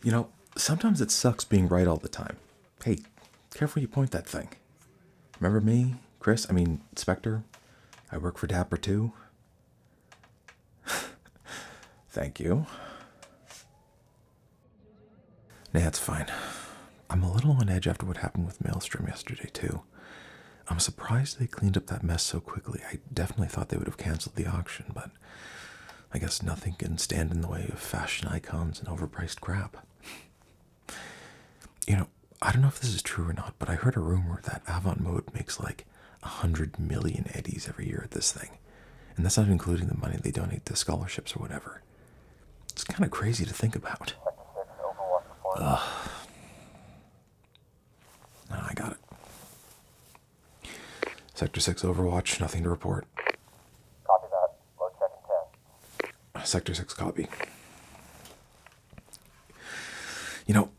You know, sometimes it sucks being right all the time. Hey, careful you point that thing. Remember me, Chris? I mean, Spectre? I work for Dapper too. Thank you. Nah, it's fine. I'm a little on edge after what happened with Maelstrom yesterday, too. I'm surprised they cleaned up that mess so quickly. I definitely thought they would have canceled the auction, but I guess nothing can stand in the way of fashion icons and overpriced crap. You know, I don't know if this is true or not, but I heard a rumor that Avant Mode makes like 100 million eddies every year at this thing. And that's not including the money they donate to scholarships or whatever. It's kind of crazy to think about. No, I got it. Sector 6 Overwatch, nothing to report. Copy that. Low check in 10. Sector 6 copy. You know,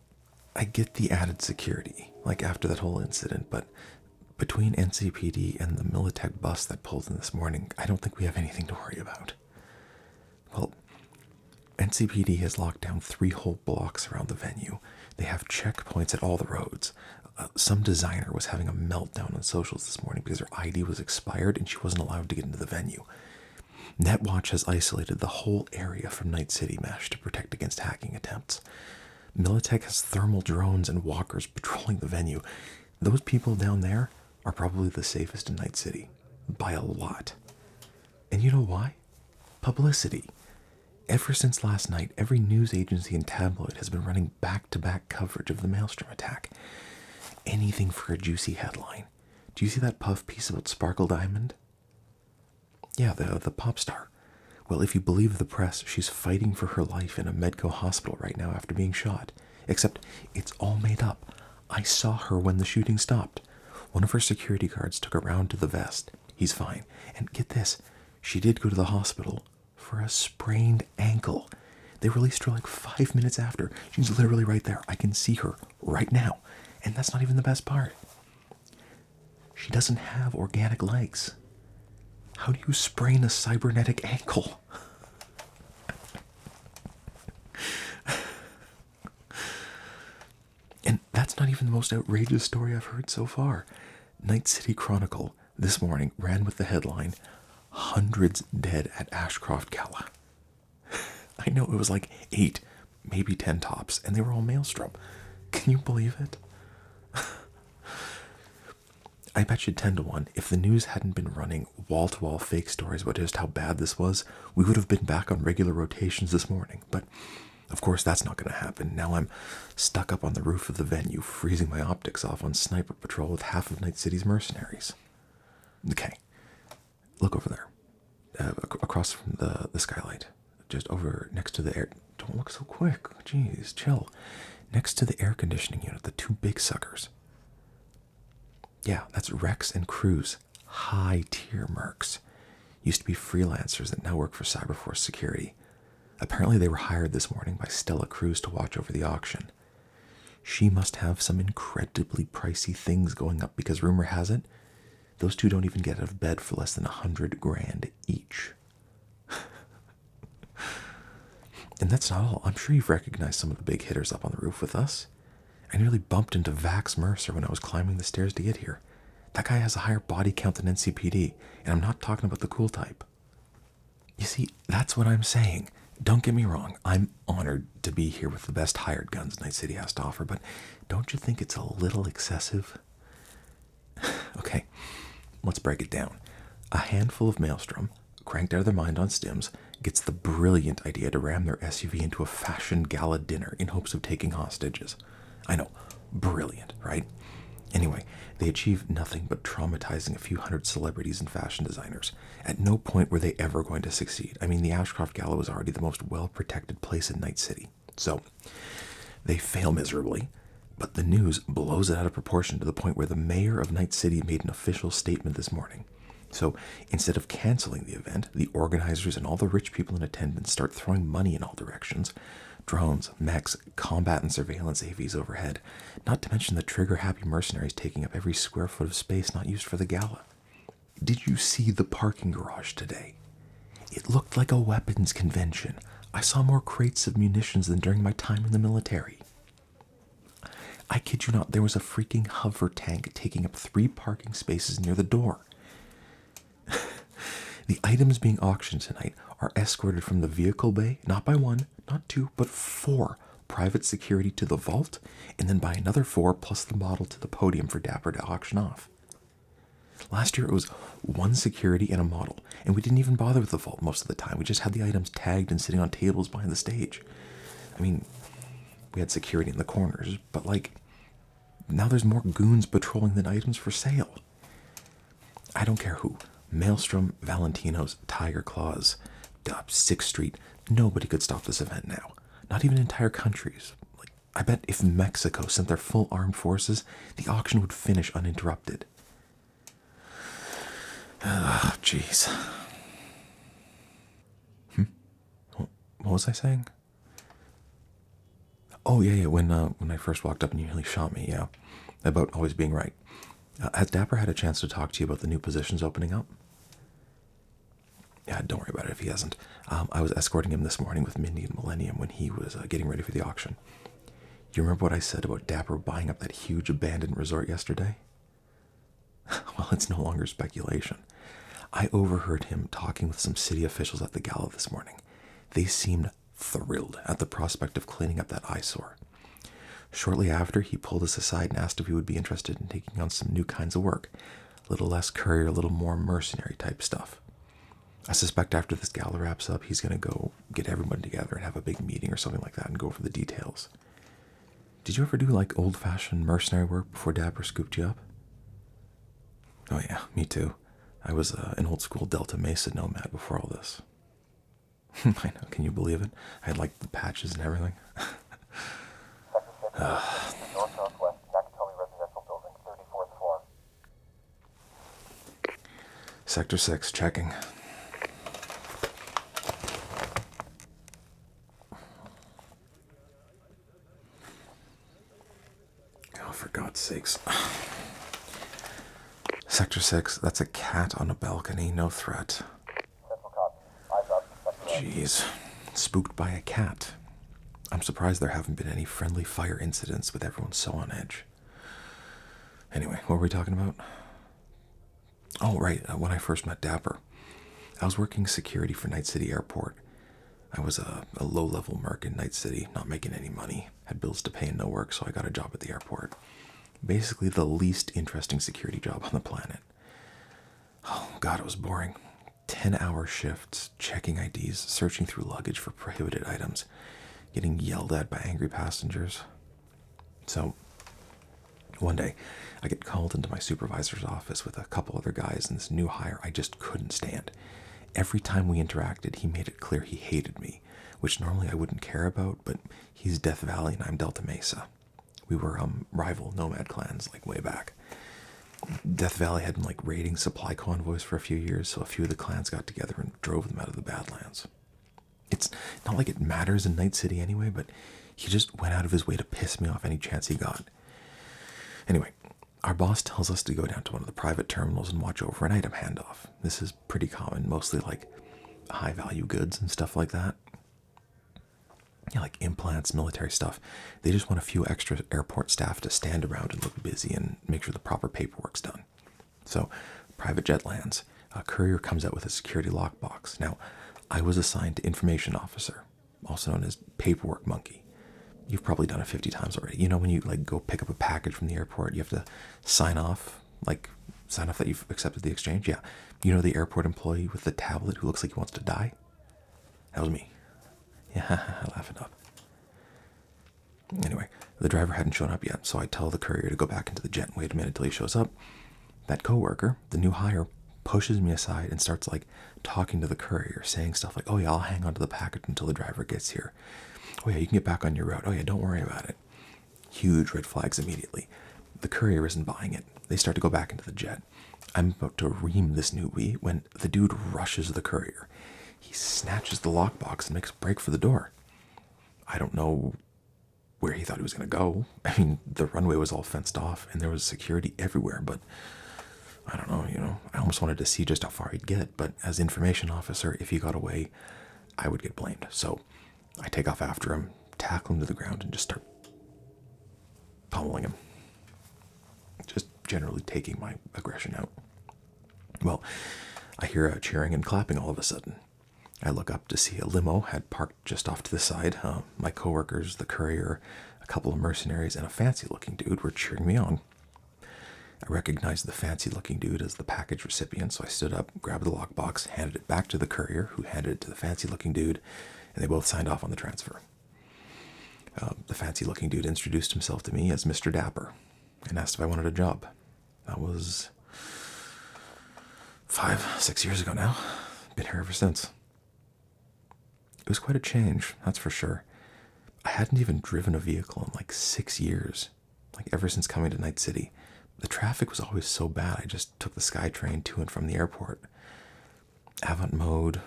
I get the added security, like after that whole incident, but between NCPD and the Militech bus that pulled in this morning, I don't think we have anything to worry about. Well, NCPD has locked down 3 whole blocks around the venue. They have checkpoints at all the roads. Some designer was having a meltdown on socials this morning because her ID was expired and she wasn't allowed to get into the venue. Netwatch has isolated the whole area from Night City Mesh to protect against hacking attempts. Militech has thermal drones and walkers patrolling the venue. Those people down there are probably the safest in Night City, by a lot. And you know why? Publicity. Ever since last night, every news agency and tabloid has been running back-to-back coverage of the Maelstrom attack. Anything for a juicy headline. Do you see that puff piece about Sparkle Diamond? Yeah, the pop star. Well, if you believe the press, she's fighting for her life in a Medco hospital right now after being shot. Except it's all made up. I saw her when the shooting stopped. One of her security guards took her round to the vest. He's fine. And get this, she did go to the hospital for a sprained ankle. They released her like 5 minutes after. She's literally right there. I can see her right now. And that's not even the best part. She doesn't have organic legs. How do you sprain a cybernetic ankle? And that's not even the most outrageous story I've heard so far. Night City Chronicle this morning ran with the headline, "Hundreds Dead at Ashcroft Gala." I know it was like 8, maybe 10 tops, and they were all Maelstrom. Can you believe it? I bet you 10 to 1, if the news hadn't been running wall-to-wall fake stories about just how bad this was, we would have been back on regular rotations this morning. But, of course, that's not going to happen. Now I'm stuck up on the roof of the venue, freezing my optics off on sniper patrol with half of Night City's mercenaries. Okay, look over there, across from the skylight, just over next to the air. Don't look so quick. Jeez, chill. Next to the air conditioning unit, the 2 big suckers. Yeah, that's Rex and Cruz, high-tier mercs. Used to be freelancers that now work for Cyberforce Security. Apparently they were hired this morning by Stella Cruz to watch over the auction. She must have some incredibly pricey things going up because rumor has it, those 2 don't even get out of bed for less than $100,000 each. And that's not all. I'm sure you've recognized some of the big hitters up on the roof with us. I nearly bumped into Vax Mercer when I was climbing the stairs to get here. That guy has a higher body count than NCPD, and I'm not talking about the cool type. You see, that's what I'm saying. Don't get me wrong, I'm honored to be here with the best hired guns Night City has to offer, but don't you think it's a little excessive? Okay, let's break it down. A handful of Maelstrom, cranked out of their mind on stims, gets the brilliant idea to ram their SUV into a fashion gala dinner in hopes of taking hostages. I know, brilliant, right? Anyway, they achieved nothing but traumatizing a few hundred celebrities and fashion designers. At no point were they ever going to succeed. I mean, the Ashcroft Gala was already the most well-protected place in Night City. So, they fail miserably, but the news blows it out of proportion to the point where the mayor of Night City made an official statement this morning. So, instead of canceling the event, the organizers and all the rich people in attendance start throwing money in all directions. Drones, mechs, combat and surveillance AVs overhead, not to mention the trigger-happy mercenaries taking up every square foot of space not used for the gala. Did you see the parking garage today? It looked like a weapons convention. I saw more crates of munitions than during my time in the military. I kid you not, there was a freaking hover tank taking up 3 parking spaces near the door. The items being auctioned tonight are escorted from the vehicle bay, not by 1, not 2, but 4 private security to the vault, and then by another 4 plus the model to the podium for Dapper to auction off. Last year it was 1 security and a model, and we didn't even bother with the vault most of the time. We just had the items tagged and sitting on tables behind the stage. I mean, we had security in the corners, but like, now there's more goons patrolling than items for sale. I don't care who. Maelstrom, Valentino's, Tiger Claws, 6th Street. Nobody could stop this event now. Not even entire countries. Like, I bet if Mexico sent their full armed forces, the auction would finish uninterrupted. Ah, jeez. What was I saying? Oh, yeah, when I first walked up and you nearly shot me, yeah. About always being right. Has Dapper had a chance to talk to you about the new positions opening up? Yeah, don't worry about it if he hasn't. I was escorting him this morning with Mindy and Millennium when he was getting ready for the auction. You remember what I said about Dapper buying up that huge abandoned resort yesterday? Well, it's no longer speculation. I overheard him talking with some city officials at the gala this morning. They seemed thrilled at the prospect of cleaning up that eyesore. Shortly after, he pulled us aside and asked if we would be interested in taking on some new kinds of work. A little less courier, a little more mercenary type stuff. I suspect after this gala wraps up, he's going to go get everyone together and have a big meeting or something like that and go over the details. Did you ever do like old-fashioned mercenary work before Dapper scooped you up? Oh yeah, me too. I was an old-school Delta Mesa nomad before all this. I know, can you believe it? I had like the patches and everything. North-northwest Nakatomi Residential Building, 34th floor. Sector 6, checking. Oh, for God's sakes. Sector 6, that's a cat on a balcony, no threat. Central copy. Eyes up. Sector 8. Jeez. Spooked by a cat. I'm surprised there haven't been any friendly fire incidents with everyone so on edge. Anyway, what were we talking about? Oh, right, when I first met Dapper. I was working security for Night City Airport. I was a low-level merc in Night City, not making any money. Had bills to pay and no work, so I got a job at the airport. Basically the least interesting security job on the planet. Oh, God, it was boring. 10-hour shifts, checking IDs, searching through luggage for prohibited items, getting yelled at by angry passengers. So, one day, I get called into my supervisor's office with a couple other guys and this new hire I just couldn't stand. Every time we interacted, he made it clear he hated me, which normally I wouldn't care about, but he's Death Valley and I'm Delta Mesa. We were rival nomad clans, like way back. Death Valley had been like raiding supply convoys for a few years, so a few of the clans got together and drove them out of the Badlands. It's not like it matters in Night City anyway, but he just went out of his way to piss me off any chance he got. Anyway, our boss tells us to go down to one of the private terminals and watch over an item handoff. This is pretty common, mostly like high-value goods and stuff like that. Yeah, like implants, military stuff. They just want a few extra airport staff to stand around and look busy and make sure the proper paperwork's done. So, private jet lands. A courier comes out with a security lockbox. Now, I was assigned to information officer, also known as paperwork monkey. You've probably done it 50 times already. You know when you like go pick up a package from the airport, you have to sign off that you've accepted the exchange? Yeah. You know the airport employee with the tablet who looks like he wants to die? That was me. Yeah, laugh it up. Anyway, the driver hadn't shown up yet, so I tell the courier to go back into the jet and wait a minute until he shows up. That coworker, the new hire, pushes me aside and starts like talking to the courier, saying stuff like, "Oh yeah, I'll hang on to the package until the driver gets here. Oh yeah, you can get back on your route. Oh yeah, don't worry about it." Huge red flags immediately. The courier isn't buying it. They start to go back into the jet. I'm about to ream this newbie when the dude rushes the courier. He snatches the lockbox and makes a break for the door. I don't know where he thought he was going to go. I mean, the runway was all fenced off and there was security everywhere, but I don't know, I almost wanted to see just how far he'd get, but as information officer, if he got away, I would get blamed. So I take off after him, tackle him to the ground, and just start pummeling him. Just generally taking my aggression out. Well, I hear a cheering and clapping all of a sudden. I look up to see a limo had parked just off to the side. My coworkers, the courier, a couple of mercenaries, and a fancy-looking dude were cheering me on. I recognized the fancy-looking dude as the package recipient, so I stood up, grabbed the lockbox, handed it back to the courier, who handed it to the fancy-looking dude, and they both signed off on the transfer. The fancy-looking dude introduced himself to me as Mr. Dapper and asked if I wanted a job. That was 5-6 years ago now. Been here ever since. It was quite a change, that's for sure. I hadn't even driven a vehicle in like 6 years, like ever since coming to Night City. The traffic was always so bad, I just took the SkyTrain to and from the airport. Avant Mode,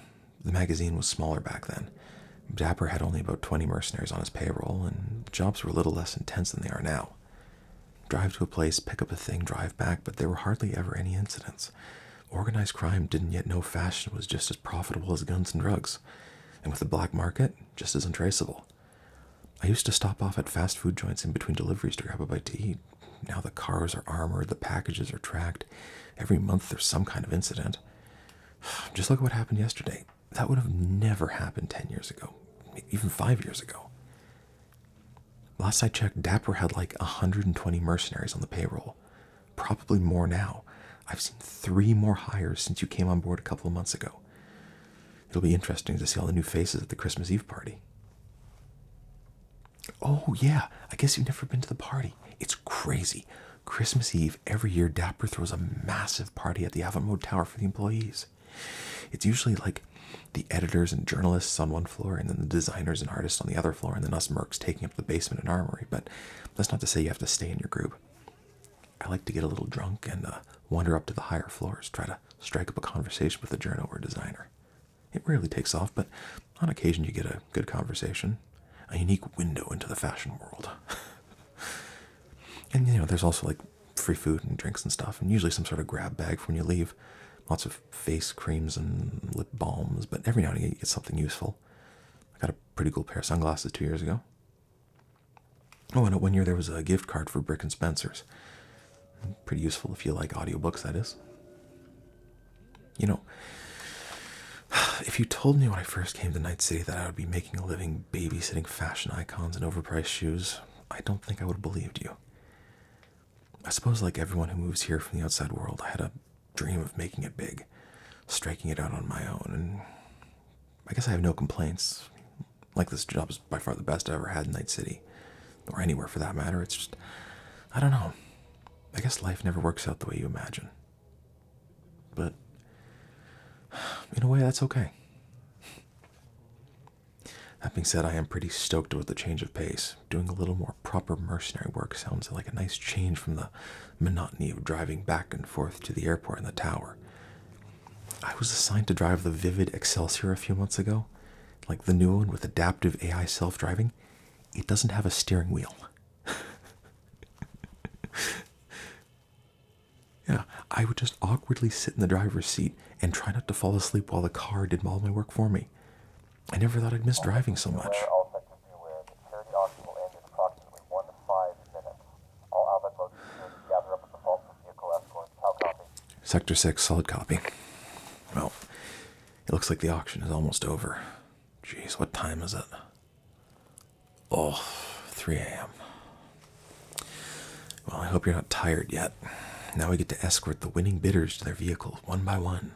the magazine was smaller back then. Dapper had only about 20 mercenaries on his payroll, and jobs were a little less intense than they are now. Drive to a place, pick up a thing, drive back, but there were hardly ever any incidents. Organized crime didn't yet know fashion was just as profitable as guns and drugs, and with the black market, just as untraceable. I used to stop off at fast food joints in between deliveries to grab a bite to eat. Now the cars are armored, the packages are tracked. Every month there's some kind of incident. Just look at what happened yesterday. That would have never happened 10 years ago, even 5 years ago. Last I checked, Dapper had like 120 mercenaries on the payroll. Probably more now. I've seen 3 more hires since you came on board a couple of months ago. It'll be interesting to see all the new faces at the Christmas Eve party. Oh yeah, I guess you've never been to the party. It's crazy. Christmas Eve, every year, Dapper throws a massive party at the Avant Mode Tower for the employees. It's usually like the editors and journalists on one floor, and then the designers and artists on the other floor, and then us mercs taking up the basement and armory. But that's not to say you have to stay in your group. I like to get a little drunk and wander up to the higher floors, try to strike up a conversation with a journo or designer. It rarely takes off, but on occasion you get a good conversation. A unique window into the fashion world. And there's also like free food and drinks and stuff, and usually some sort of grab bag for when you leave. Lots of face creams and lip balms, but every now and again you get something useful. I got a pretty cool pair of sunglasses 2 years ago. Oh, and 1 year there was a gift card for Brick and Spencer's. Pretty useful if you like audiobooks, that is. If you told me when I first came to Night City that I would be making a living babysitting fashion icons and overpriced shoes, I don't think I would have believed you. I suppose like everyone who moves here from the outside world, I had a dream of making it big, striking it out on my own, and I guess I have no complaints. Like, this job is by far the best I ever had in Night City, or anywhere for that matter. It's just, I don't know. I guess life never works out the way you imagine. But in a way, that's okay. That being said, I am pretty stoked with the change of pace. Doing a little more proper mercenary work sounds like a nice change from the monotony of driving back and forth to the airport and the tower. I was assigned to drive the Vivid Excelsior a few months ago. Like the new one with adaptive AI self-driving. It doesn't have a steering wheel. Yeah, I would just awkwardly sit in the driver's seat and try not to fall asleep while the car did all my work for me. I never thought I'd miss driving so much. All sectors be aware. The charity auction will end in approximately 1 to 5 minutes. All Avant Mode security gather up at the vault for vehicle escorts. How copy? Sector 6, solid copy. Well, it looks like the auction is almost over. Jeez, what time is it? Oh, 3 a.m. Well, I hope you're not tired yet. Now we get to escort the winning bidders to their vehicles one by one.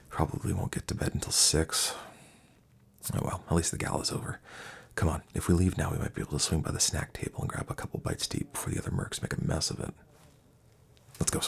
Probably won't get to bed until 6. Oh well, at least the gala's over. Come on, if we leave now, we might be able to swing by the snack table and grab a couple bites to eat before the other mercs make a mess of it. Let's go.